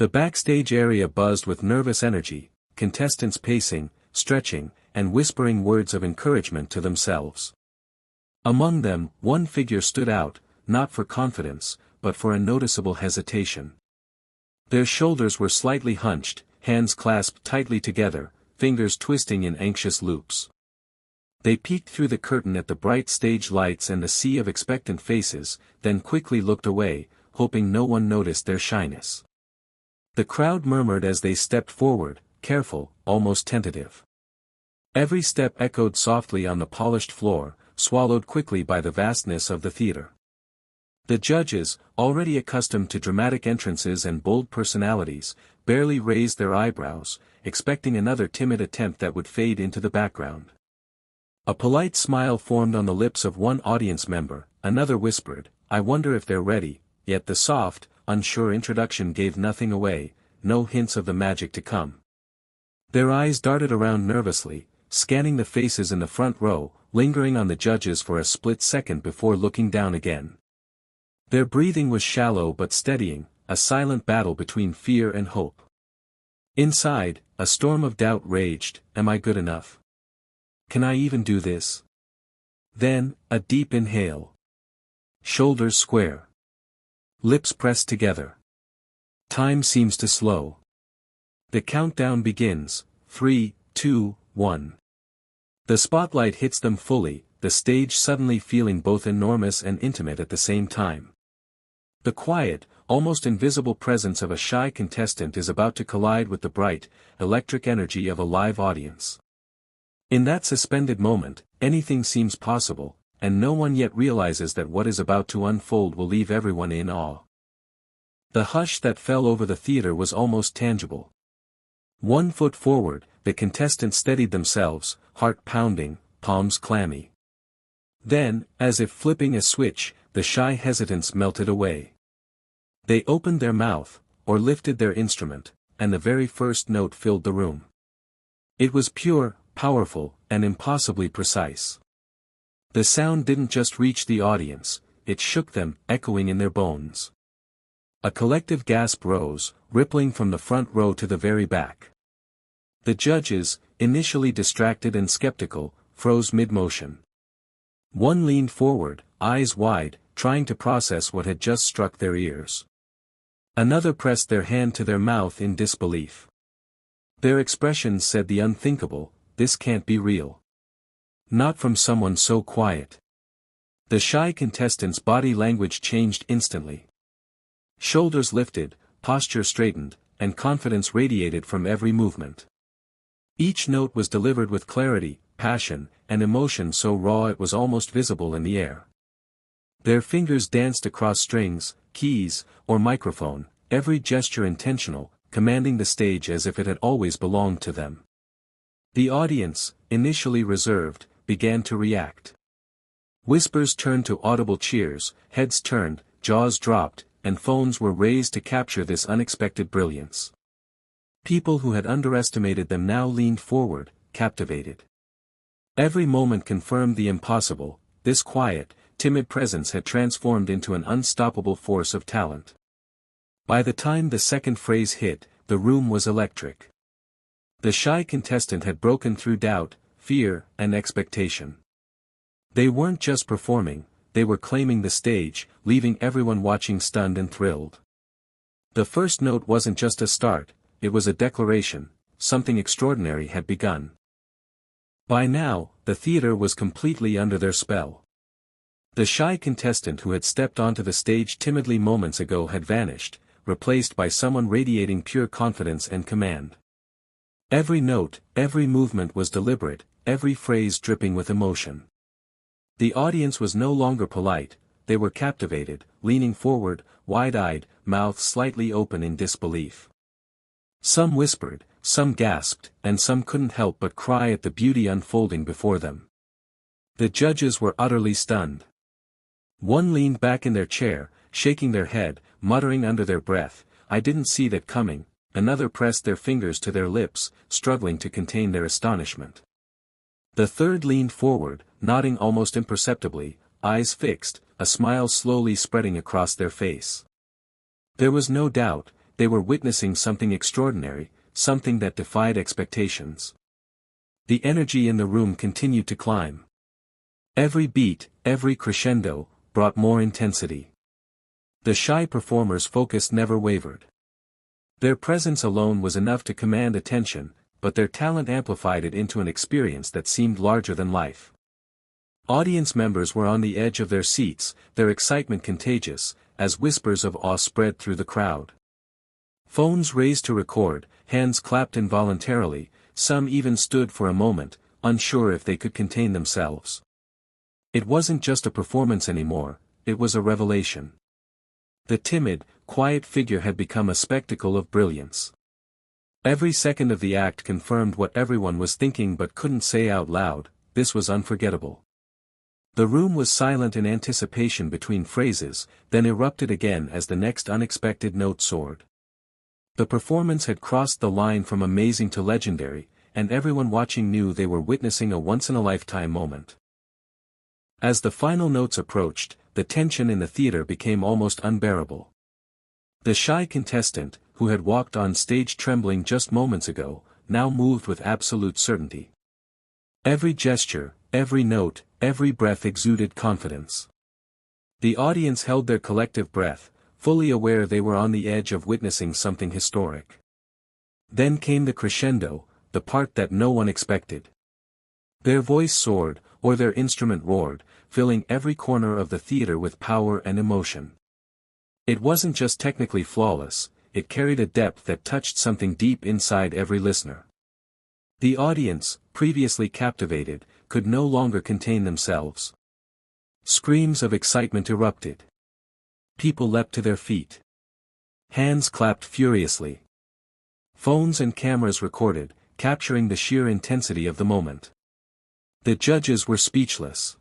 The backstage area buzzed with nervous energy, contestants pacing, stretching, and whispering words of encouragement to themselves. Among them, one figure stood out, not for confidence, but for a noticeable hesitation. Their shoulders were slightly hunched, hands clasped tightly together, fingers twisting in anxious loops. They peeked through the curtain at the bright stage lights and the sea of expectant faces, then quickly looked away, hoping no one noticed their shyness. The crowd murmured as they stepped forward, careful, almost tentative. Every step echoed softly on the polished floor, swallowed quickly by the vastness of the theater. The judges, already accustomed to dramatic entrances and bold personalities, barely raised their eyebrows, expecting another timid attempt that would fade into the background. A polite smile formed on the lips of one audience member, another whispered, "I wonder if they're ready," yet the soft, unsure introduction gave nothing away, no hints of the magic to come. Their eyes darted around nervously, scanning the faces in the front row, lingering on the judges for a split second before looking down again. Their breathing was shallow but steadying, a silent battle between fear and hope. Inside, a storm of doubt raged. Am I good enough? Can I even do this? Then, a deep inhale. Shoulders square. Lips pressed together. Time seems to slow. The countdown begins. 3, 2, 1. The spotlight hits them fully, the stage suddenly feeling both enormous and intimate at the same time. The quiet, almost invisible presence of a shy contestant is about to collide with the bright, electric energy of a live audience. In that suspended moment, anything seems possible, and no one yet realizes that what is about to unfold will leave everyone in awe. The hush that fell over the theater was almost tangible. 1 foot forward, the contestants steadied themselves, heart pounding, palms clammy. Then, as if flipping a switch, the shy hesitance melted away. They opened their mouth, or lifted their instrument, and the very first note filled the room. It was pure, powerful, and impossibly precise. The sound didn't just reach the audience, it shook them, echoing in their bones. A collective gasp rose, rippling from the front row to the very back. The judges, initially distracted and skeptical, froze mid-motion. One leaned forward, eyes wide, trying to process what had just struck their ears. Another pressed their hand to their mouth in disbelief. Their expressions said the unthinkable, this can't be real. Not from someone so quiet. The shy contestant's body language changed instantly. Shoulders lifted, posture straightened, and confidence radiated from every movement. Each note was delivered with clarity, passion, and emotion so raw it was almost visible in the air. Their fingers danced across strings, keys, or microphone, every gesture intentional, commanding the stage as if it had always belonged to them. The audience, initially reserved, began to react. Whispers turned to audible cheers, heads turned, jaws dropped, and phones were raised to capture this unexpected brilliance. People who had underestimated them now leaned forward, captivated. Every moment confirmed the impossible, this quiet, timid presence had transformed into an unstoppable force of talent. By the time the second phrase hit, the room was electric. The shy contestant had broken through doubt, fear, and expectation. They weren't just performing, they were claiming the stage, leaving everyone watching stunned and thrilled. The first note wasn't just a start, it was a declaration, something extraordinary had begun. By now, the theater was completely under their spell. The shy contestant who had stepped onto the stage timidly moments ago had vanished, replaced by someone radiating pure confidence and command. Every note, every movement was deliberate, every phrase dripping with emotion. The audience was no longer polite, they were captivated, leaning forward, wide-eyed, mouths slightly open in disbelief. Some whispered, some gasped, and some couldn't help but cry at the beauty unfolding before them. The judges were utterly stunned. One leaned back in their chair, shaking their head, muttering under their breath, "I didn't see that coming." Another pressed their fingers to their lips, struggling to contain their astonishment. The third leaned forward, nodding almost imperceptibly, eyes fixed, a smile slowly spreading across their face. There was no doubt, they were witnessing something extraordinary, something that defied expectations. The energy in the room continued to climb. Every beat, every crescendo, brought more intensity. The shy performers' focus never wavered. Their presence alone was enough to command attention, but their talent amplified it into an experience that seemed larger than life. Audience members were on the edge of their seats, their excitement contagious, as whispers of awe spread through the crowd. Phones raised to record, hands clapped involuntarily, some even stood for a moment, unsure if they could contain themselves. It wasn't just a performance anymore, it was a revelation. The timid, quiet figure had become a spectacle of brilliance. Every second of the act confirmed what everyone was thinking but couldn't say out loud: this was unforgettable. The room was silent in anticipation between phrases, then erupted again as the next unexpected note soared. The performance had crossed the line from amazing to legendary, and everyone watching knew they were witnessing a once-in-a-lifetime moment. As the final notes approached, the tension in the theater became almost unbearable. The shy contestant, who had walked on stage trembling just moments ago, now moved with absolute certainty. Every gesture, every note, every breath exuded confidence. The audience held their collective breath, fully aware they were on the edge of witnessing something historic. Then came the crescendo, the part that no one expected. Their voice soared, or their instrument roared, filling every corner of the theater with power and emotion. It wasn't just technically flawless, it carried a depth that touched something deep inside every listener. The audience, previously captivated, could no longer contain themselves. Screams of excitement erupted. People leapt to their feet. Hands clapped furiously. Phones and cameras recorded, capturing the sheer intensity of the moment. The judges were speechless.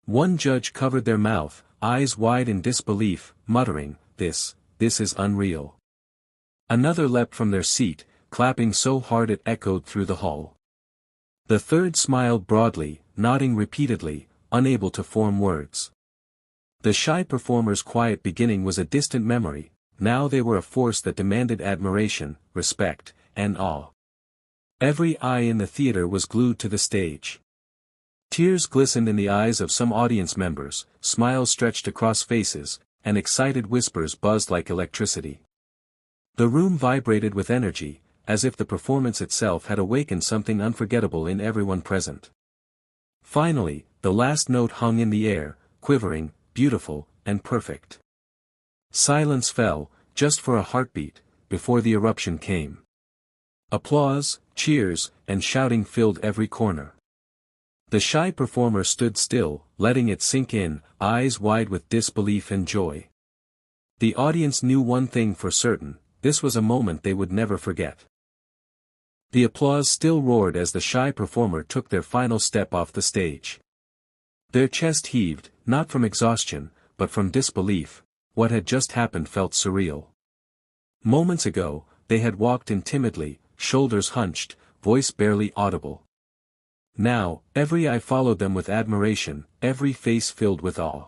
One judge covered their mouth, eyes wide in disbelief, muttering, This is unreal." Another leapt from their seat, clapping so hard it echoed through the hall. The third smiled broadly, nodding repeatedly, unable to form words. The shy performer's quiet beginning was a distant memory, now they were a force that demanded admiration, respect, and awe. Every eye in the theater was glued to the stage. Tears glistened in the eyes of some audience members, smiles stretched across faces, and excited whispers buzzed like electricity. The room vibrated with energy, as if the performance itself had awakened something unforgettable in everyone present. Finally, the last note hung in the air, quivering, beautiful, and perfect. Silence fell, just for a heartbeat, before the eruption came. Applause, cheers, and shouting filled every corner. The shy performer stood still, letting it sink in, eyes wide with disbelief and joy. The audience knew one thing for certain: this was a moment they would never forget. The applause still roared as the shy performer took their final step off the stage. Their chest heaved, not from exhaustion, but from disbelief. What had just happened felt surreal. Moments ago, they had walked in timidly, shoulders hunched, voice barely audible. Now, every eye followed them with admiration, every face filled with awe.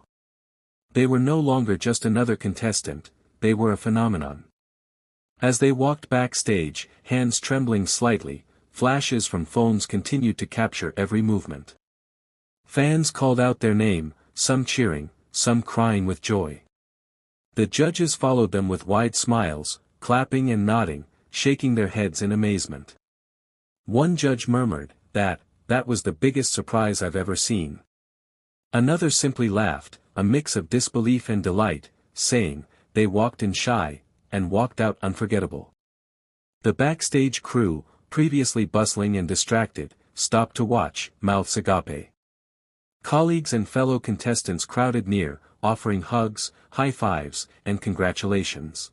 They were no longer just another contestant, they were a phenomenon. As they walked backstage, hands trembling slightly, flashes from phones continued to capture every movement. Fans called out their name, some cheering, some crying with joy. The judges followed them with wide smiles, clapping and nodding, shaking their heads in amazement. One judge murmured, That was the biggest surprise I've ever seen." Another simply laughed, a mix of disbelief and delight, saying, "They walked in shy, and walked out unforgettable." The backstage crew, previously bustling and distracted, stopped to watch, mouths agape. Colleagues and fellow contestants crowded near, offering hugs, high fives, and congratulations.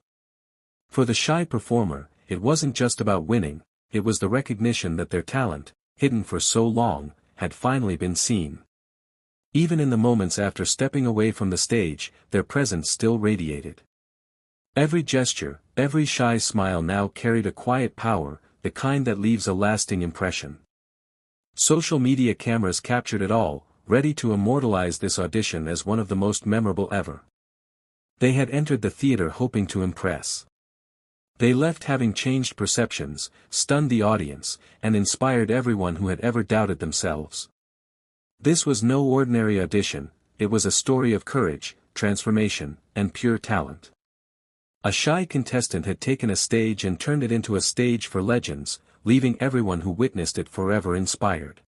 For the shy performer, it wasn't just about winning, it was the recognition that their talent, hidden for so long, had finally been seen. Even in the moments after stepping away from the stage, their presence still radiated. Every gesture, every shy smile now carried a quiet power, the kind that leaves a lasting impression. Social media cameras captured it all, ready to immortalize this audition as one of the most memorable ever. They had entered the theater hoping to impress. They left having changed perceptions, stunned the audience, and inspired everyone who had ever doubted themselves. This was no ordinary audition, it was a story of courage, transformation, and pure talent. A shy contestant had taken a stage and turned it into a stage for legends, leaving everyone who witnessed it forever inspired.